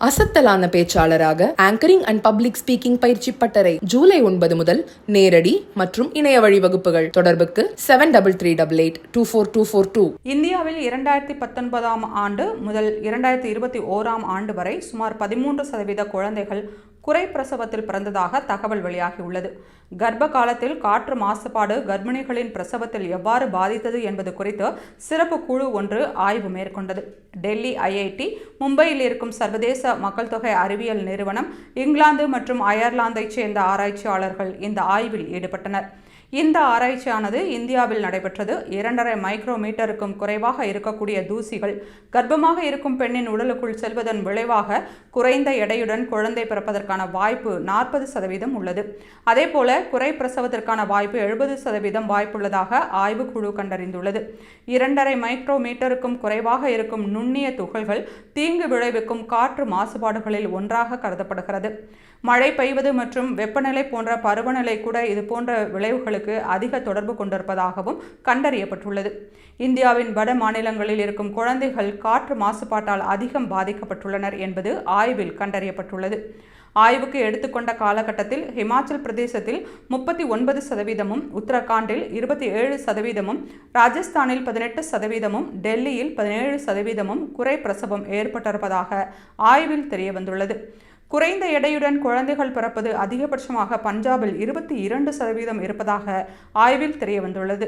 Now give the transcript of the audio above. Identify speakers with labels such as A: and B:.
A: அசத்தலான பேச்சாளராக anchoring and public speaking பயிற்சி பட்டறை ஜூலை 9 முதல் நேரடி மற்றும் இணைய வழி வகுப்புகள். தொடர்புக்கு 7388824242.
B: இந்தியாவில் 2019 ஆண்டு முதல் 2021 ஆண்டு வரை சுமார் 13% குழந்தைகள் குறை பிரசவத்தில் பிறந்ததாக தகவல் வெளியாகியுள்ளது. கர்ப்ப காலத்தில் காற்று மாசுபாடு கர்ப்பிணிகளின் பிரசவத்தில் எவ்வாறு பாதித்தது என்பது குறித்து சிறப்பு குழு ஒன்று ஆய்வு மேற்கொண்டது. டெல்லி IIT, மும்பையில் இருக்கும் சர்வதேச மக்கள் தொகை அறிவியல் நிறுவனம், இங்கிலாந்து மற்றும் அயர்லாந்தைச் சேர்ந்த ஆராய்ச்சியாளர்கள் இந்த ஆய்வில் ஈடுபட்டனர். இந்த ஆராய்ச்சியானது இந்தியாவில் நடைபெற்றது. 2.5 மைக்ரோமீட்டருக்கும் குறைவாக இருக்கக்கூடிய தூசிகள் கர்ப்பமாக இருக்கும் பெண்ணின் உடலுக்குள் செல்வதன் விளைவாக குறைந்த எடையுடன் குழந்தை பிறப்பதற்கான வாய்ப்பு 40% உள்ளது. அதேபோல குறை பிரசவத்திற்கான வாய்ப்பு 70% வாய்ப்புள்ளதாக ஆய்வுக்குழு கண்டறிந்துள்ளது. 2.5 மைக்ரோமீட்டருக்கும் குறைவாக இருக்கும் நுண்ணிய துகள்கள் தீங்கு விளைவிக்கும் காற்று மாசுபாடுகளில் ஒன்றாக கருதப்படுகிறது. மழை பெய்வது மற்றும் வெப்பநிலை போன்ற பருவநிலை கூட இதுபோன்ற விளைவுகளுக்கு அதிக தொடர்பு கொண்டிருப்பதாகவும் கண்டறியப்பட்டுள்ளது. இந்தியாவின் வட மாநிலங்களில் இருக்கும் குழந்தைகள் காற்று மாசுபாட்டால் அதிகம் பாதிக்கப்பட்டுள்ளனர் என்பது ஆய்வில் கண்டறியப்பட்டுள்ளது. ஆய்வுக்கு எடுத்துக்கொண்ட காலகட்டத்தில் ஹிமாச்சல் பிரதேசத்தில் 39%, உத்தரகாண்டில் 27%, ராஜஸ்தானில் 18%, டெல்லியில் 17% குறை பிரசவம் ஏற்பட்டிருப்பதாக ஆய்வில் தெரியவந்துள்ளது. குறைந்த எடையுடன் குழந்தைகள் பிறப்பது அதிகபட்சமாக பஞ்சாபில் 22% இருப்பதாக ஆய்வில் தெரியவந்துள்ளது.